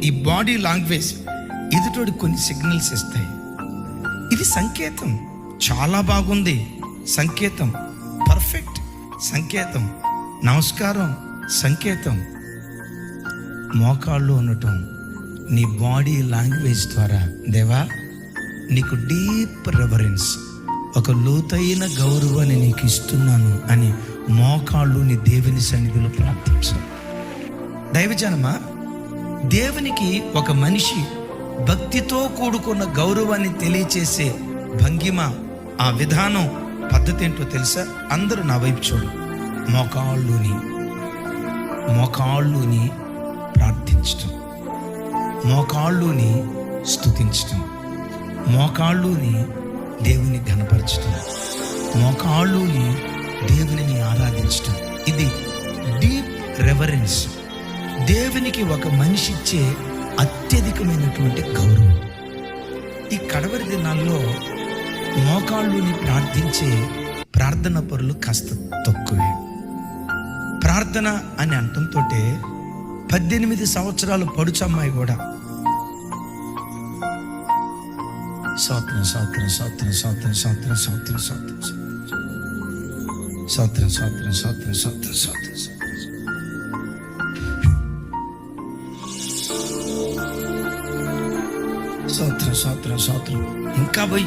ఈ body language ఎదుటోడి కొన్ని signals ఇస్తాయి. ఇది సంకేతం, చాలా బాగుంది సంకేతం, పర్ఫెక్ట్ సంకేతం, నమస్కారం సంకేతం. మోకాళ్ళు ఉండటం నీ బాడీ లాంగ్వేజ్ ద్వారా, దేవా నీకు డీప్ రెవరెన్స్, ఒక లోతైన గౌరవాన్ని నీకు ఇస్తున్నాను అని మోకాళ్ళు నీ దేవుని సన్నిధిలో ప్రార్థించు. దైవజనమా, దేవునికి ఒక మనిషి భక్తితో కూడుకున్న గౌరవాన్ని తెలియచేసే భంగిమ, ఆ విధానం, పద్ధతి ఏంటో తెలుసా? అందరూ నా వైపు చూడు. మోకాళ్ళుని ప్రార్థించటం, మోకాళ్ళుని స్తుతించటం, మోకాళ్ళుని దేవుని ఘనపరచటం, మోకాళ్ళుని దేవునిని ఆరాధించటం. ఇది డీప్ రెవరెన్స్. దేవునికి ఒక మనిషి ఇచ్చే అత్యధికమైనటువంటి గౌరవం. ఈ కడవరి దినాల్లో మోకాళ్ళుని ప్రార్థించే ప్రార్థన పరులు కాస్త తక్కువే. ప్రార్థన అని అంటంతో 18 సంవత్సరాలు పడుచమ్మాయి కూడా స్తోత్రం స్తోత్రం స్తోత్రం స్తోత్రం స్తోత్రం స్తోత్రం స్తోత్రం స్తోత్రం స్తోత్రం స్తోత్రం స్తోత్రం స్తోత్రం స్తోత్రం స్తోత్రం స్తోత్రం. ఇంకా పోయి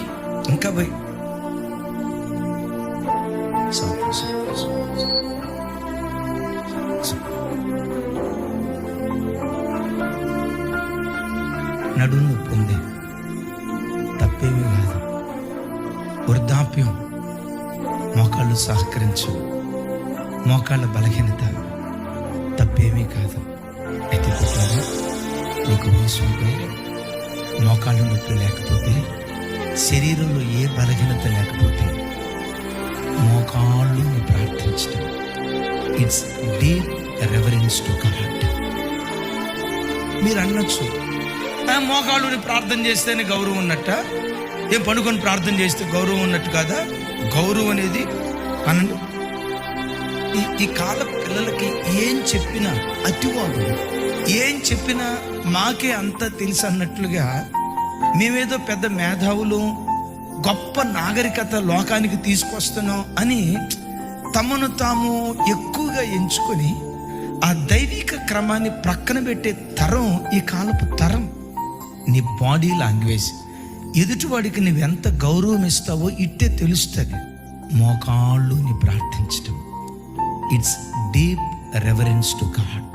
స్తోత్రం స్తోత్రం. నడుము నొప్పి ఉంది, తప్పేమీ కాదు. వృద్ధాప్యం, మోకాళ్ళు సహకరించు, మోకాళ్ళ బలహీనత, తప్పేమీ కాదు. అయితే పుట్టారా, నీకు వయసు ఉంటే, మోకాళ్ళు నొప్పి లేకపోతే, శరీరంలో ఏ బలహీనత లేకపోతే, మోకాళ్ళుని ప్రార్థించడం it's deep reverence to God. మీరు అనొచ్చు, మోకాళ్ళుని ప్రార్థన చేస్తేనే గౌరవం ఉన్నట్ట, ఏం పడుకొని ప్రార్థన చేస్తే గౌరవం ఉన్నట్టు కాదా? గౌరవం అనేది అనండి. ఈ కాల పిల్లలకి ఏం చెప్పినా అతివాదు, ఏం చెప్పినా మాకే అంతా తెలుసు అన్నట్లుగా, మేమేదో పెద్ద మేధావులు, గొప్ప నాగరికత లోకానికి తీసుకొస్తున్నాం అని తమను తాము ఎక్కువగా ఎంచుకొని ఆ దైవిక క్రమాన్ని ప్రక్కన పెట్టే తరం ఈ కాలపు తరం. నీ బాడీ లాంగ్వేజ్, ఎదుటివాడికి నువ్వెంత గౌరవం ఇస్తావో ఇట్టే తెలుస్తుంది. మోకాళ్ళుని ప్రార్థించటం it's deep reverence to God.